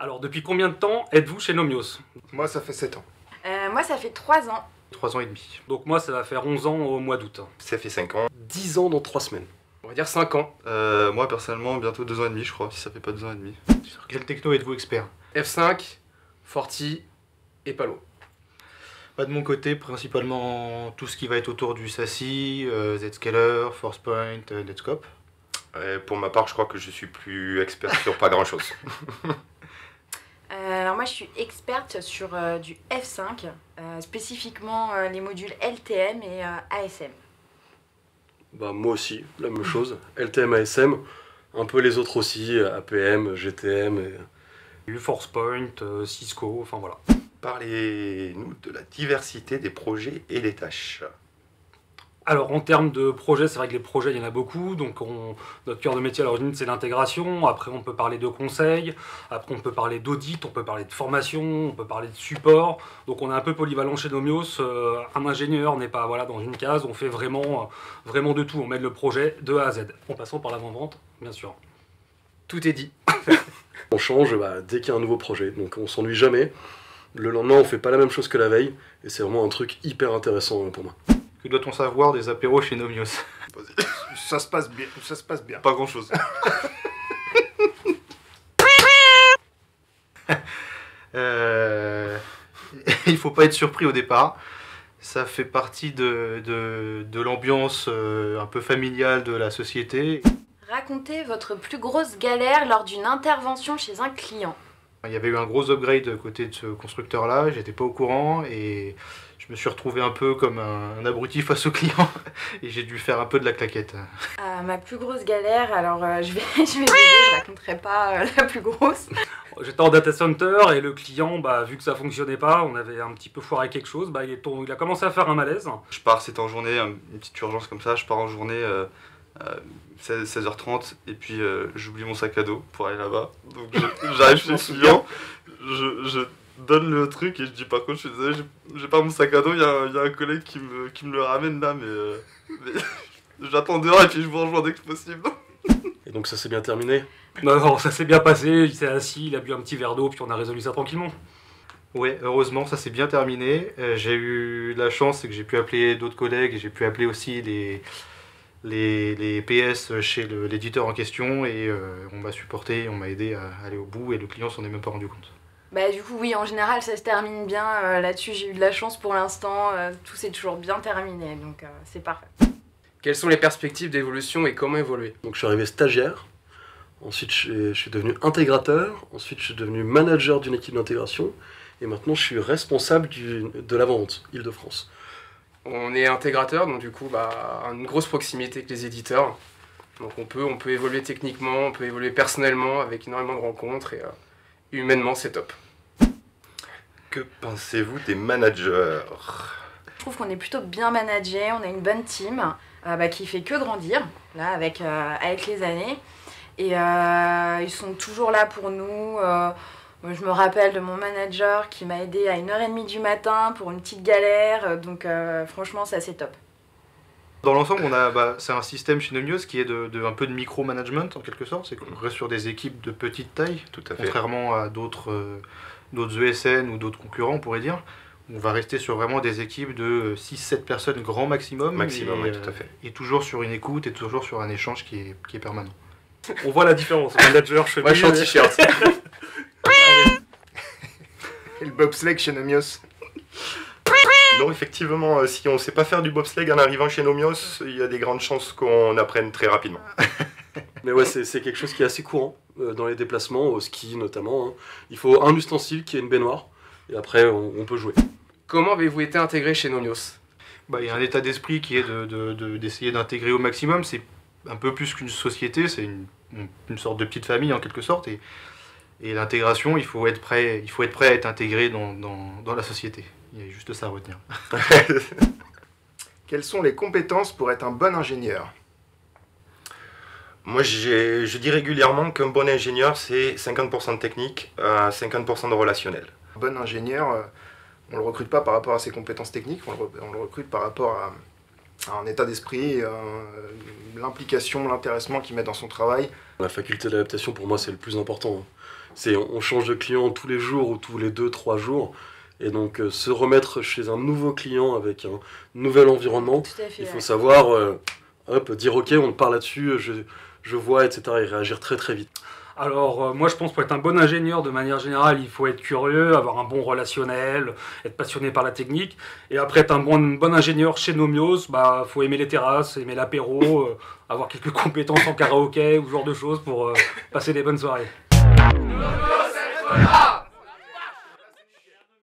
Alors, depuis combien de temps êtes-vous chez Nomios? Moi, ça fait 7 ans. Moi, ça fait 3 ans. 3 ans et demi. Donc moi, ça va faire 11 ans au mois d'août. Ça fait 5 ans. 10 ans dans 3 semaines. On va dire 5 ans. Moi, personnellement, bientôt 2 ans et demi, je crois, si ça fait pas 2 ans et demi. Sur quel techno êtes-vous expert? F5, Forti et Palo. De mon côté, principalement tout ce qui va être autour du SASI, Zscaler, Forcepoint, Netscope. Pour ma part, je crois que je suis plus expert sur pas grand-chose. Alors moi, je suis experte sur du F5, spécifiquement les modules LTM et ASM. Bah, moi aussi, la même chose. LTM, ASM, un peu les autres aussi, APM, GTM et... Forcepoint, Cisco, enfin voilà. Parlez-nous de la diversité des projets et des tâches. Alors en termes de projets, c'est vrai que les projets, il y en a beaucoup. Donc notre cœur de métier à l'origine, c'est l'intégration. Après, on peut parler de conseils. Après, on peut parler d'audit. On peut parler de formation. On peut parler de support. Donc on est un peu polyvalent chez Nomios. Un ingénieur n'est pas dans une case. On fait vraiment de tout. On mène le projet de A à Z. En passant par l'avant-vente, bien sûr. Tout est dit. On change dès qu'il y a un nouveau projet. Donc on s'ennuie jamais. Le lendemain, on fait pas la même chose que la veille. Et c'est vraiment un truc hyper intéressant pour moi. Que doit-on savoir des apéros chez Nomios? Ça se passe bien. Ça se passe bien. Pas grand-chose. Il faut pas être surpris au départ. Ça fait partie de l'ambiance un peu familiale de la société. Racontez votre plus grosse galère lors d'une intervention chez un client. Il y avait eu un gros upgrade côté de ce constructeur-là, j'étais pas au courant et je me suis retrouvé un peu comme un abruti face au client et j'ai dû faire un peu de la claquette. Ma plus grosse galère, alors je vais je raconterai pas la plus grosse. J'étais en data center et le client, vu que ça fonctionnait pas, on avait un petit peu foiré quelque chose, il a commencé à faire un malaise. Je pars, c'était en journée, une petite urgence comme ça, je pars en journée 16h30 et puis j'oublie mon sac à dos pour aller là-bas. Donc j'arrive chez le client, je donne le truc et je dis par contre je suis désolé, j'ai pas mon sac à dos, il y a un collègue qui me le ramène là mais j'attends dehors et puis je vous rejoins dès que possible. Et donc ça s'est bien terminé? Non, ça s'est bien passé, il s'est assis, il a bu un petit verre d'eau puis on a résolu ça tranquillement. Ouais, heureusement ça s'est bien terminé. J'ai eu de la chance, c'est que j'ai pu appeler d'autres collègues et j'ai pu appeler aussi les PS chez l'éditeur en question et on m'a supporté, on m'a aidé à aller au bout et le client s'en est même pas rendu compte. Du coup oui, en général ça se termine bien, là-dessus j'ai eu de la chance pour l'instant, tout s'est toujours bien terminé, donc c'est parfait. Quelles sont les perspectives d'évolution et comment évoluer? Donc je suis arrivé stagiaire, ensuite je suis devenu intégrateur, ensuite je suis devenu manager d'une équipe d'intégration et maintenant je suis responsable de la vente Île-de-France. On est intégrateur, donc du coup, une grosse proximité avec les éditeurs. Donc on peut évoluer techniquement, on peut évoluer personnellement avec énormément de rencontres et humainement c'est top. Que pensez-vous des managers? Je trouve qu'on est plutôt bien managé, on a une bonne team qui fait que grandir là avec les années et ils sont toujours là pour nous. Moi, je me rappelle de mon manager qui m'a aidé à 1h30 du matin pour une petite galère, donc franchement ça c'est top. Dans l'ensemble, c'est un système chez Nomios qui est un peu de micro-management en quelque sorte, c'est qu'on reste sur des équipes de petite taille, Tout à fait. contrairement à d'autres ESN ou d'autres concurrents on pourrait dire. On va rester sur vraiment des équipes de 6-7 personnes grand maximum. Maximum, et, oui, tout à fait. Et toujours sur une écoute et toujours sur un échange qui est permanent. On voit la différence, manager, chemise... Moi je suis en t-shirt. Et le bobsleigh chez Nomios? Non, effectivement, si on ne sait pas faire du bobsleigh en arrivant chez Nomios, il y a des grandes chances qu'on apprenne très rapidement. Mais ouais, c'est quelque chose qui est assez courant dans les déplacements, au ski notamment. Hein. Il faut un ustensile qui est une baignoire et après on peut jouer. Comment avez-vous été intégré chez Nomios? Il y a un état d'esprit qui est d'essayer d'intégrer au maximum. C'est un peu plus qu'une société, c'est une sorte de petite famille en quelque sorte. Et l'intégration, il faut être prêt à être intégré dans la société. Il y a juste ça à retenir. Quelles sont les compétences pour être un bon ingénieur? Moi, je dis régulièrement qu'un bon ingénieur, c'est 50% de technique, 50% de relationnel. Un bon ingénieur, on ne le recrute pas par rapport à ses compétences techniques, on le recrute par rapport un état d'esprit, l'implication, l'intéressement qu'il met dans son travail. La faculté d'adaptation, pour moi, c'est le plus important. On change de client tous les jours ou tous les 2-3 jours. Et donc, se remettre chez un nouveau client avec un nouvel environnement, Tout à fait, il faut ouais. savoir dire ok, on part là-dessus, je vois, etc. et réagir très très vite. Alors, moi je pense pour être un bon ingénieur, de manière générale, il faut être curieux, avoir un bon relationnel, être passionné par la technique. Et après, être un bon ingénieur chez Nomios, bah, faut aimer les terrasses, aimer l'apéro, avoir quelques compétences en karaoké ou ce genre de choses pour passer des bonnes soirées. Nomios, être là.